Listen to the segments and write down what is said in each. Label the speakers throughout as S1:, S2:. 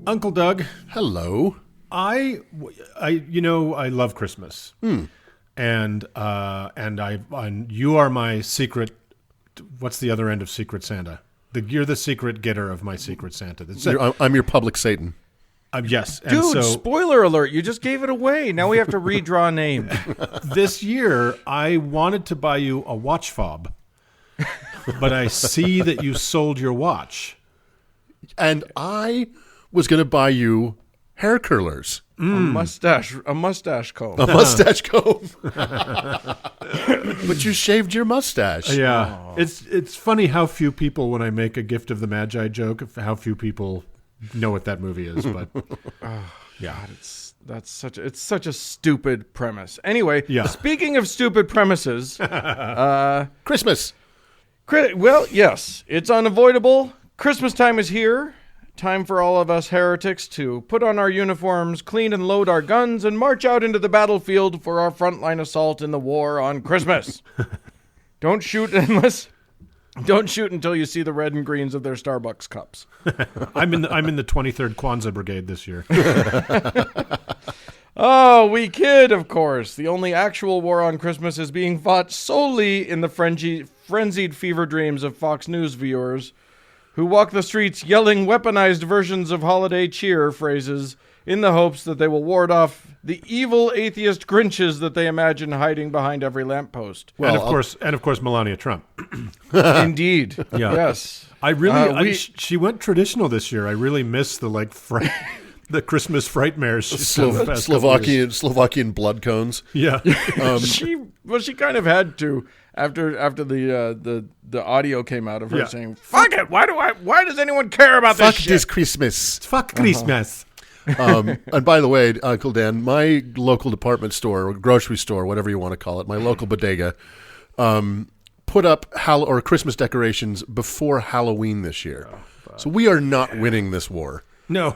S1: Uncle Doug.
S2: Hello.
S1: I love Christmas, and you are my secret. What's the other end of Secret Santa? You're the secret getter of my Secret Santa.
S2: I'm your public Satan.
S1: Yes, and
S3: Dude.
S1: so,
S3: Spoiler alert! You just gave it away. Now we have to redraw names.
S1: this year I wanted to buy you a watch fob, but I see that you sold your watch,
S2: and I was going to buy you hair curlers.
S3: A mustache comb.
S2: A mustache comb. But you shaved your mustache.
S1: Yeah. Oh. It's funny how few people, when I make a Gift of the Magi joke, how few people know what that movie is. But
S3: God, it's such a stupid premise. Anyway,
S1: yeah.
S3: Speaking of stupid premises,
S2: Christmas.
S3: Well, yes, it's unavoidable. Christmas time is here. Time for all of us heretics to put on our uniforms, clean and load our guns, and march out into the battlefield for our frontline assault in the war on Christmas. Don't shoot until you see the red and greens of their Starbucks cups.
S1: I'm in the 23rd Kwanzaa Brigade this year.
S3: Oh, we kid, of course. The only actual war on Christmas is being fought solely in the frenzied fever dreams of Fox News viewers who walk the streets yelling weaponized versions of holiday cheer phrases in the hopes that they will ward off the evil atheist Grinches that they imagine hiding behind every lamppost.
S1: Well, and of course, Melania Trump.
S3: Indeed.
S1: Yeah.
S3: Yes.
S1: She went traditional this year. I really miss the the Christmas frightmares.
S2: Slovakian blood cones.
S1: Yeah.
S3: She kind of had to after the audio came out of her saying, "Fuck it, why does anyone care about this shit?
S2: Fuck this Christmas.
S1: Fuck Christmas."
S2: And by the way, Uncle Dan, my local department store or grocery store, whatever you want to call it, my local bodega, put up Christmas decorations before Halloween this year. So we are not winning this war.
S1: No.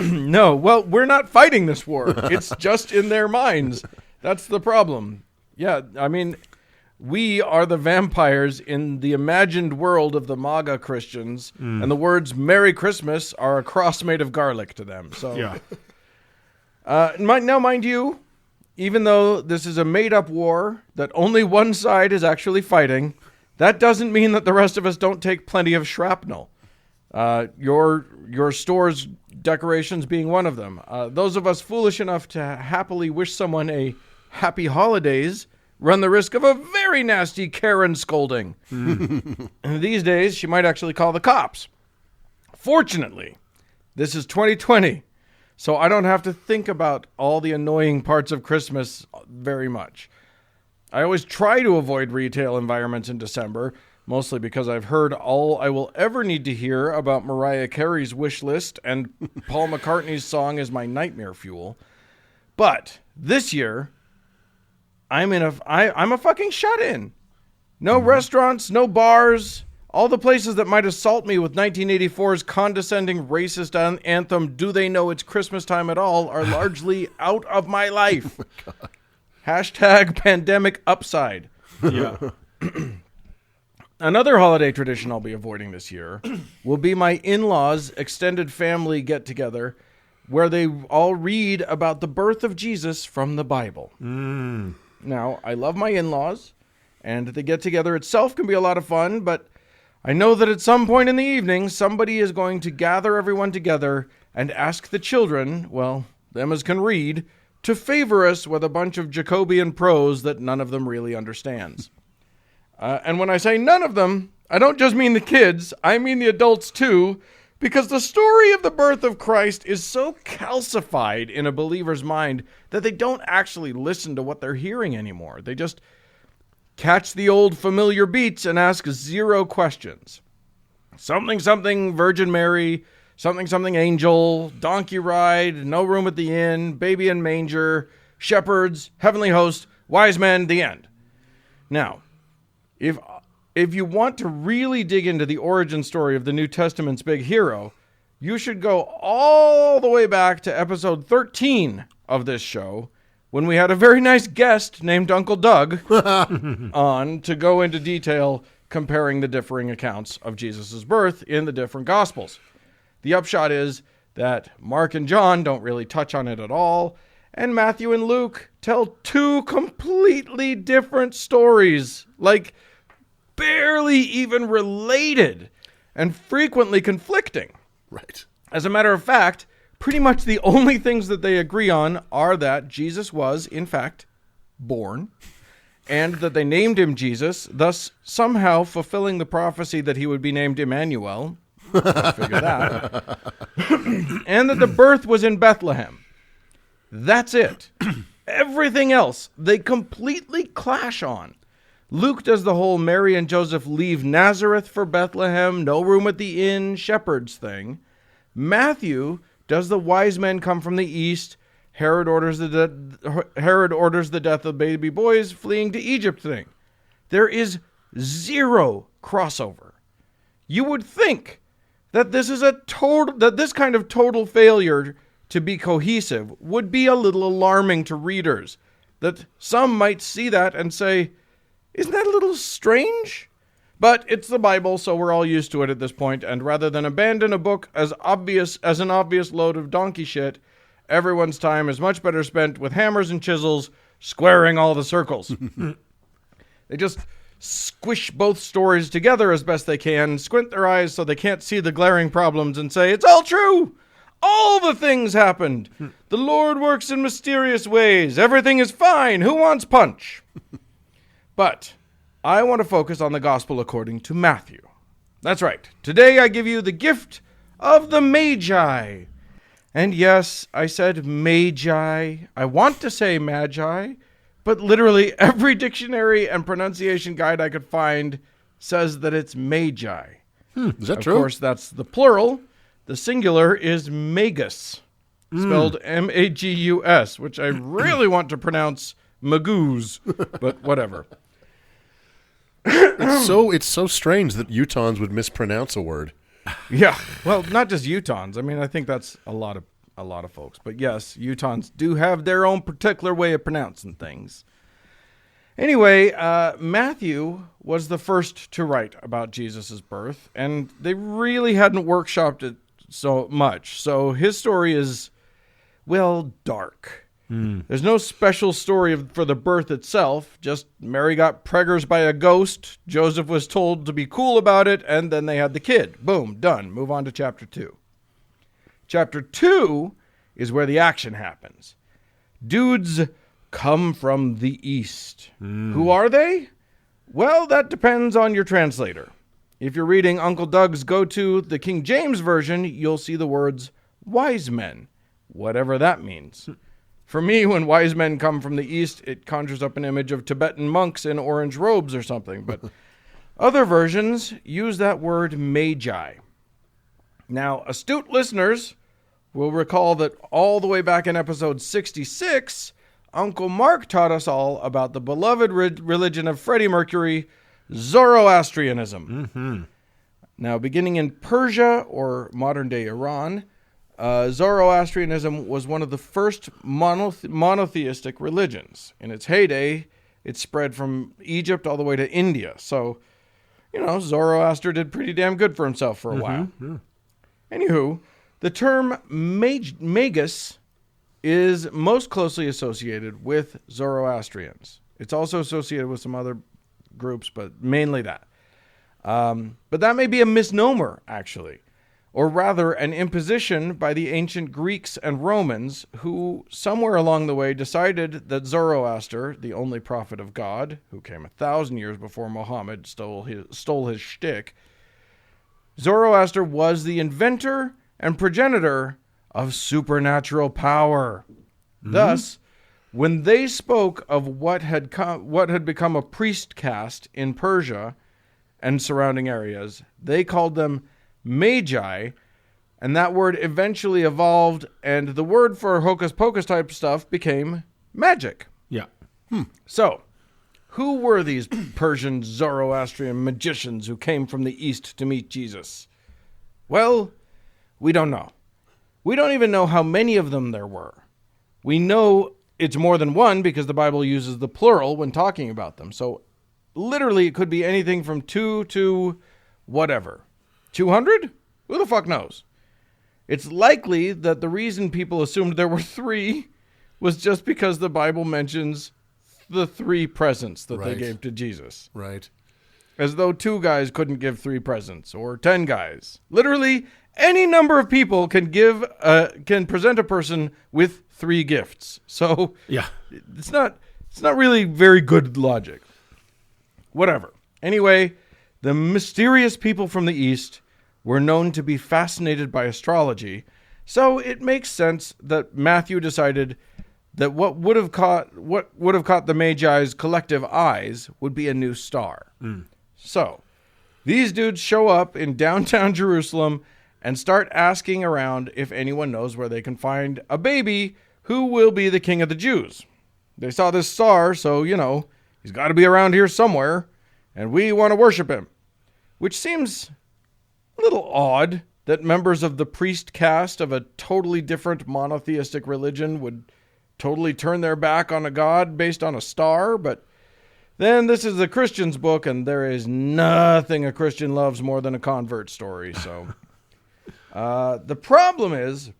S3: No. Well, we're not fighting this war. It's just in their minds. That's the problem. Yeah, I mean, we are the vampires in the imagined world of the MAGA Christians, and the words Merry Christmas are a cross made of garlic to them. So,
S1: yeah.
S3: Now, mind you, even though this is a made-up war that only one side is actually fighting, that doesn't mean that the rest of us don't take plenty of shrapnel. Your store's decorations being one of them. Those of us foolish enough to happily wish someone a happy holidays run the risk of a very nasty Karen scolding. And these days, she might actually call the cops. Fortunately, this is 2020, so I don't have to think about all the annoying parts of Christmas very much. I always try to avoid retail environments in December, mostly because I've heard all I will ever need to hear about Mariah Carey's wish list, and Paul McCartney's song is my nightmare fuel. But this year, I'm a fucking shut-in. No restaurants, no bars. All the places that might assault me with 1984's condescending racist anthem, "Do They Know It's Christmas Time at All?" are largely out of my life. Hashtag pandemic upside.
S1: Yeah.
S3: Another holiday tradition I'll be avoiding this year will be my in-laws' extended family get-together where they all read about the birth of Jesus from the Bible. Now, I love my in-laws, and the get-together itself can be a lot of fun, but I know that at some point in the evening, somebody is going to gather everyone together and ask the children, well, them as can read, to favor us with a bunch of Jacobian prose that none of them really understands. And when I say none of them, I don't just mean the kids, I mean the adults too, because the story of the birth of Christ is so calcified in a believer's mind that they don't actually listen to what they're hearing anymore. They just catch the old familiar beats and ask zero questions. Something, something, Virgin Mary, something, something, angel, donkey ride, no room at the inn, baby in manger, shepherds, heavenly host, wise men, the end. Now, if you want to really dig into the origin story of the New Testament's big hero, you should go all the way back to episode 13 of this show, when we had a very nice guest named Uncle Doug on to go into detail comparing the differing accounts of Jesus' birth in the different Gospels. The upshot is that Mark and John don't really touch on it at all, and Matthew and Luke tell two completely different stories, like barely even related and frequently conflicting.
S2: Right.
S3: As a matter of fact, pretty much the only things that they agree on are that Jesus was, in fact, born, and that they named him Jesus, thus somehow fulfilling the prophecy that he would be named Emmanuel. Let's figure that. And that the birth was in Bethlehem. That's it. Everything else they completely clash on. Luke does the whole Mary and Joseph leave Nazareth for Bethlehem, no room at the inn, shepherds thing. Matthew does the wise men come from the east, Herod orders the death of baby boys fleeing to Egypt thing. There is zero crossover. You would think that this kind of total failure to be cohesive would be a little alarming to readers, that some might see that and say, isn't that a little strange? But it's the Bible, so we're all used to it at this point, and rather than abandon a book as an obvious load of donkey shit, everyone's time is much better spent with hammers and chisels squaring all the circles. They just squish both stories together as best they can, squint their eyes so they can't see the glaring problems, and say, it's all true! All the things happened! The Lord works in mysterious ways. Everything is fine. Who wants punch? But I want to focus on the gospel according to Matthew. That's right. Today I give you the gift of the Magi. And yes, I said Magi. I want to say Magi, but literally every dictionary and pronunciation guide I could find says that it's Magi.
S2: Is that true?
S3: Of course, that's the plural. The singular is Magus, spelled M-A-G-U-S, which I really want to pronounce Magoos, but whatever.
S2: It's so strange that Utahns would mispronounce a word.
S3: Yeah, well, not just Utahns. I mean, I think that's a lot of folks. But yes, Utahns do have their own particular way of pronouncing things. Anyway, Matthew was the first to write about Jesus' birth, and they really hadn't workshopped it so much. So his story is, well, dark. There's no special story for the birth itself. Just Mary got preggers by a ghost. Joseph was told to be cool about it, and then they had the kid. Boom, done. Move on to chapter 2. Chapter 2 is where the action happens. Dudes come from the east. Who are they? Well, that depends on your translator. If you're reading Uncle Doug's go-to, the King James Version, you'll see the words wise men, whatever that means. For me, when wise men come from the east, it conjures up an image of Tibetan monks in orange robes or something. But other versions use that word Magi. Now, astute listeners will recall that all the way back in episode 66, Uncle Mark taught us all about the beloved religion of Freddie Mercury, Zoroastrianism. Now, beginning in Persia, or modern-day Iran, Zoroastrianism was one of the first monotheistic religions. In its heyday, it spread from Egypt all the way to India. So, Zoroaster did pretty damn good for himself for a while. Yeah. Anywho, the term Magus is most closely associated with Zoroastrians. It's also associated with some other groups, but mainly that. But that may be a misnomer, actually. Or rather, an imposition by the ancient Greeks and Romans who, somewhere along the way, decided that Zoroaster, the only prophet of God, who came 1,000 years before Muhammad stole his shtick, Zoroaster was the inventor and progenitor of supernatural power. Thus, when they spoke of what had become a priest caste in Persia and surrounding areas, they called them Magi, and that word eventually evolved, and the word for hocus pocus type stuff became magic.
S1: Yeah.
S3: So, who were these Persian Zoroastrian magicians who came from the east to meet Jesus? Well, we don't know. We don't even know how many of them there were. We know it's more than one because the Bible uses the plural when talking about them. So, literally, it could be anything from 2 to whatever. 200? Who the fuck knows? it's likely that the reason people assumed there were 3 was just because the Bible mentions the 3 presents that they gave to Jesus.
S2: Right.
S3: As though 2 guys couldn't give 3 presents, or 10 guys. Literally, any number of people can present a person with 3 gifts. So
S1: Yeah.
S3: it's not really very good logic. Whatever. Anyway, the mysterious people from the East were known to be fascinated by astrology, so it makes sense that Matthew decided that what would have caught the Magi's collective eyes would be a new star. So, these dudes show up in downtown Jerusalem and start asking around if anyone knows where they can find a baby who will be the king of the Jews. They saw this star, so, he's got to be around here somewhere, and we want to worship him. Which seems a little odd that members of the priest caste of a totally different monotheistic religion would totally turn their back on a god based on a star, but then this is a Christian's book, and there is nothing a Christian loves more than a convert story. So the problem is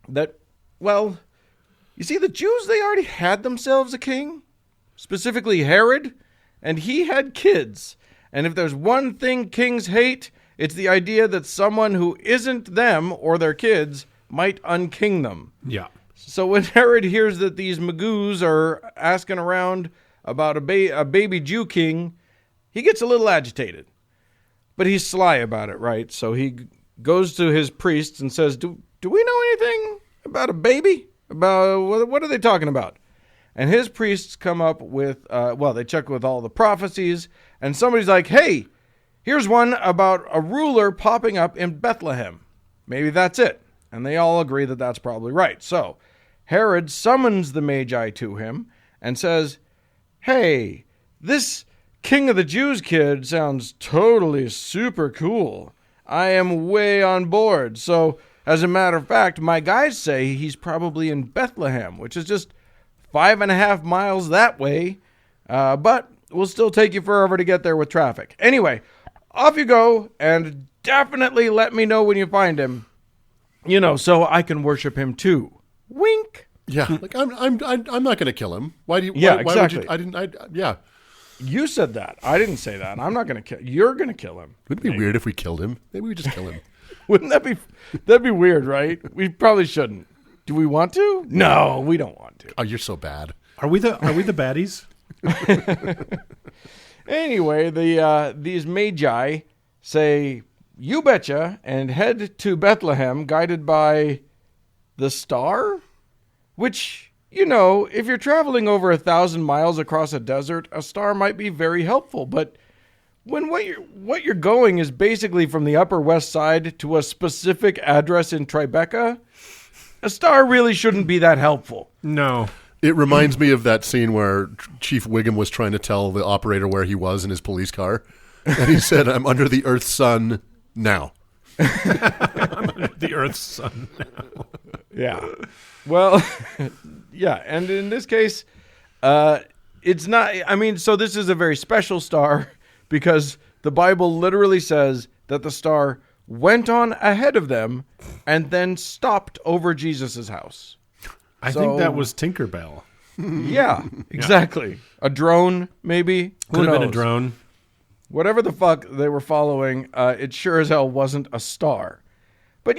S3: that, well, you see, the Jews, they already had themselves a king, specifically Herod, and he had kids. And if there's one thing kings hate, it's the idea that someone who isn't them or their kids might unking them.
S1: Yeah.
S3: So when Herod hears that these Magoos are asking around about a baby Jew king, he gets a little agitated. But he's sly about it, right? So he goes to his priests and says, Do we know anything about a baby? About what are they talking about? And his priests come up with, they check with all the prophecies, and somebody's like, hey, here's one about a ruler popping up in Bethlehem. Maybe that's it. And they all agree that that's probably right. So Herod summons the Magi to him and says, hey, this King of the Jews kid sounds totally super cool. I am way on board. So, as a matter of fact, my guys say he's probably in Bethlehem, which is just 5.5 miles that way, but will still take you forever to get there with traffic. Anyway, off you go, and definitely let me know when you find him, so I can worship him too. Wink.
S2: Yeah, like I'm not going to kill him. Why do you?
S3: Yeah,
S2: why
S3: exactly.
S2: Would you? Yeah.
S3: You said that. I didn't say that. I'm not going to kill. You're going to kill him.
S2: Wouldn't it be weird if we killed him? Maybe we just kill him.
S3: Wouldn't that be? That'd be weird, right? We probably shouldn't. Do we want to? No, we don't want to.
S2: Oh, you're so bad.
S1: Are we the baddies?
S3: Anyway, these Magi say, you betcha, and head to Bethlehem guided by the star? Which, if you're traveling over 1,000 miles across a desert, a star might be very helpful. But when what you're going is basically from the Upper West Side to a specific address in Tribeca, a star really shouldn't be that helpful.
S1: No.
S2: It reminds me of that scene where Chief Wiggum was trying to tell the operator where he was in his police car. And he said, I'm under the Earth's sun now.
S1: I'm under the Earth's sun now.
S3: Yeah. Well, yeah. And in this case, it's not, so this is a very special star because the Bible literally says that the star went on ahead of them and then stopped over Jesus's house.
S1: I think that was Tinkerbell.
S3: Yeah, exactly. A drone, maybe?
S1: Could have been a drone.
S3: Whatever the fuck they were following, it sure as hell wasn't a star. But,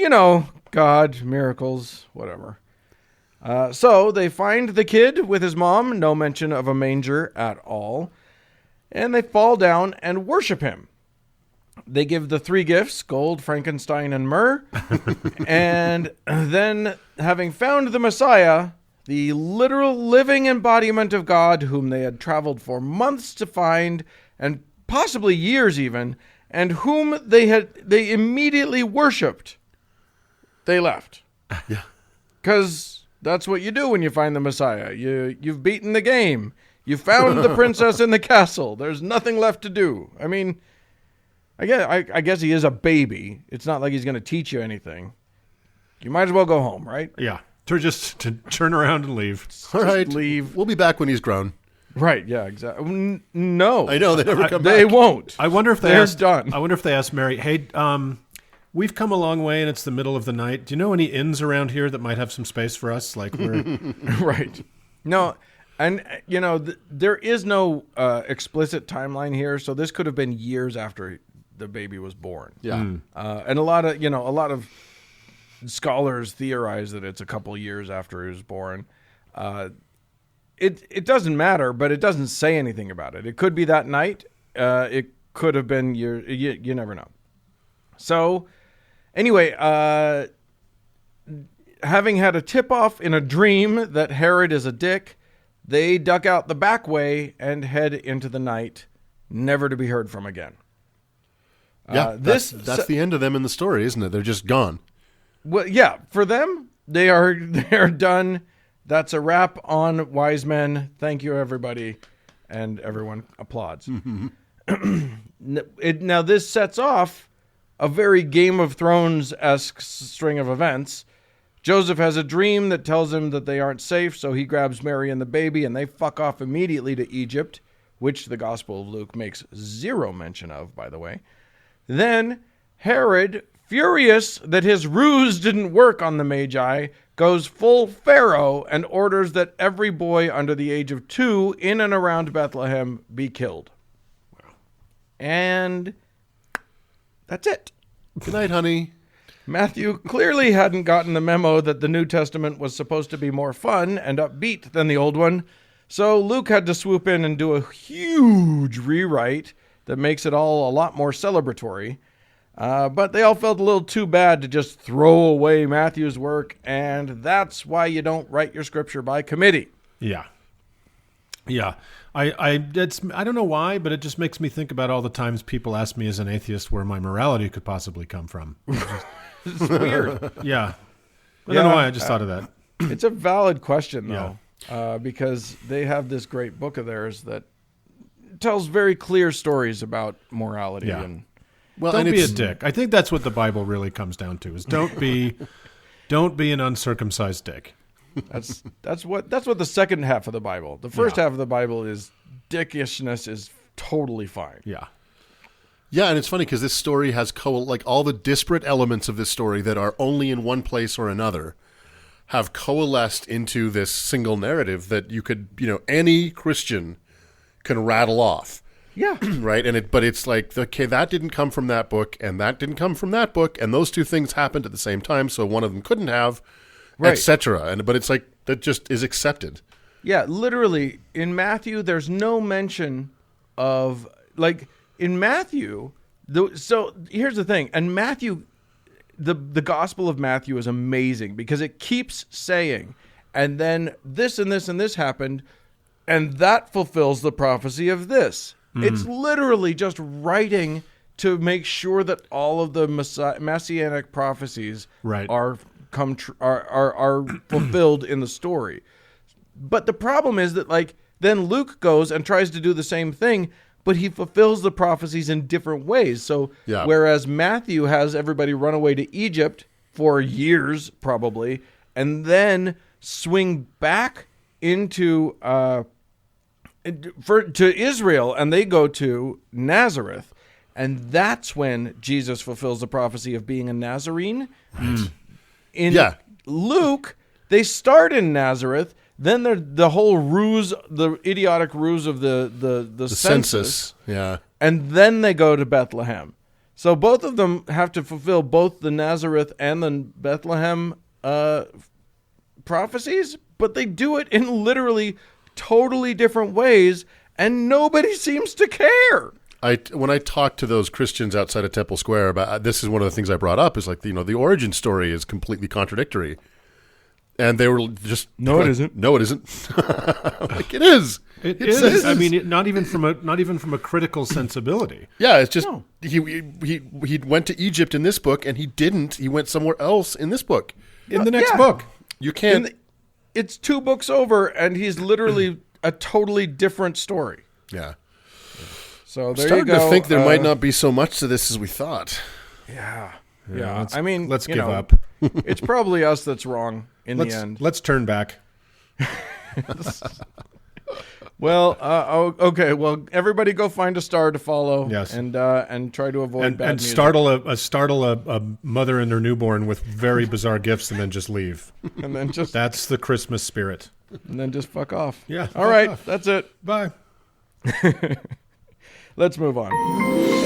S3: God, miracles, whatever. So they find the kid with his mom, no mention of a manger at all, and they fall down and worship him. They give the 3 gifts, gold, Frankenstein, and myrrh. And then, having found the Messiah, the literal living embodiment of God, whom they had traveled for months to find, and possibly years even, and whom they immediately worshipped, they left.
S2: Yeah.
S3: Because that's what you do when you find the Messiah. You've beaten the game. You found the princess in the castle. There's nothing left to do. I guess he is a baby. It's not like he's going to teach you anything. You might as well go home, right?
S1: Yeah. Just to turn around and leave.
S2: All right.
S3: Leave.
S2: We'll be back when he's grown.
S3: Right, yeah, exactly. No.
S2: I know, they never come
S3: They
S2: back.
S3: won't.
S1: I wonder if
S3: They're done.
S1: I wonder if they asked Mary, hey, we've come a long way and it's the middle of the night. Do you know any inns around here that might have some space for us? Like we're
S3: Right. No, and, there is no explicit timeline here, so this could have been years after the baby was born.
S2: Yeah.
S3: And a lot of scholars theorize that it's a couple years after he was born. It doesn't matter, but it doesn't say anything about it. It could be that night. It could have been you never know. So, anyway, having had a tip-off in a dream that Herod is a dick, they duck out the back way and head into the night, never to be heard from again.
S2: Yeah, that's the end of them in the story, isn't it? They're just gone.
S3: Well, yeah, for them, they are done. That's a wrap on wise men. Thank you, everybody. And everyone applauds. Now, this sets off a very Game of Thrones-esque string of events. Joseph has a dream that tells him that they aren't safe, so he grabs Mary and the baby, and they fuck off immediately to Egypt, which the Gospel of Luke makes zero mention of, by the way. Then Herod, furious that his ruse didn't work on the Magi, goes full Pharaoh and orders that every boy under the age of 2 in and around Bethlehem be killed. And that's it.
S2: Good night, honey.
S3: Matthew clearly hadn't gotten the memo that the New Testament was supposed to be more fun and upbeat than the old one, so Luke had to swoop in and do a huge rewrite that makes it all a lot more celebratory. But they all felt a little too bad to just throw away Matthew's work, and that's why you don't write your scripture by committee.
S1: Yeah. I don't know why, but it just makes me think about all the times people ask me as an atheist where my morality could possibly come from.
S3: It's weird.
S1: Yeah. I don't know why, I just thought of that.
S3: It's a valid question, though, because they have this great book of theirs that tells very clear stories about morality.
S1: Yeah.
S3: And
S1: well, don't be a dick. I think that's what the Bible really comes down to: is don't be an uncircumcised dick.
S3: That's what the second half of the Bible. The first half of the Bible is dickishness is totally fine.
S1: Yeah.
S2: Yeah, and it's funny because this story has all the disparate elements of this story that are only in one place or another have coalesced into this single narrative that you could, any Christian can rattle off.
S3: Yeah.
S2: Right? But it's like, okay, that didn't come from that book, and that didn't come from that book, and those two things happened at the same time, so one of them couldn't have, etc. But it's like, that just is accepted.
S3: Yeah, literally, in Matthew, there's no mention of, in Matthew, so here's the thing, and Matthew, the Gospel of Matthew is amazing because it keeps saying, and then this and this and this happened, and that fulfills the prophecy of this. It's literally just writing to make sure that all of the messianic prophecies are fulfilled in the story. But the problem is that then Luke goes and tries to do the same thing, but he fulfills the prophecies in different ways. So whereas Matthew has everybody run away to Egypt for years probably, and then swing back into to Israel, and they go to Nazareth, and that's when Jesus fulfills the prophecy of being a Nazarene. In Luke, they start in Nazareth, then the whole ruse, the idiotic ruse of the census, and then they go to Bethlehem. So both of them have to fulfill both the Nazareth and the Bethlehem prophecies, but they do it in literally totally different ways, and nobody seems to care.
S2: When I talk to those Christians outside of Temple Square about this, is one of the things I brought up is the origin story is completely contradictory, and they were just
S3: it isn't.
S2: No, it isn't. It is.
S1: It is. I mean, not even from a critical sensibility.
S2: Yeah, it's just he went to Egypt in this book, and he didn't. He went somewhere else in this book.
S1: In the next book,
S2: you can't.
S3: It's 2 books over, and he's literally a totally different story.
S2: Yeah.
S3: So there
S2: starting
S3: you go.
S2: To think there might not be so much to this as we thought.
S3: Yeah.
S1: I mean, let's give up.
S3: It's probably us that's wrong in the end.
S1: Let's turn back.
S3: Well, okay. Well, everybody go find a star to follow.
S1: Yes.
S3: And try to avoid bad
S1: and
S3: music.
S1: startle a mother and her newborn with very bizarre gifts, and then just leave.
S3: And then just
S1: That's the Christmas spirit.
S3: fuck off.
S1: Yeah.
S3: All right.
S1: Off.
S3: That's it.
S1: Bye.
S3: Let's move on.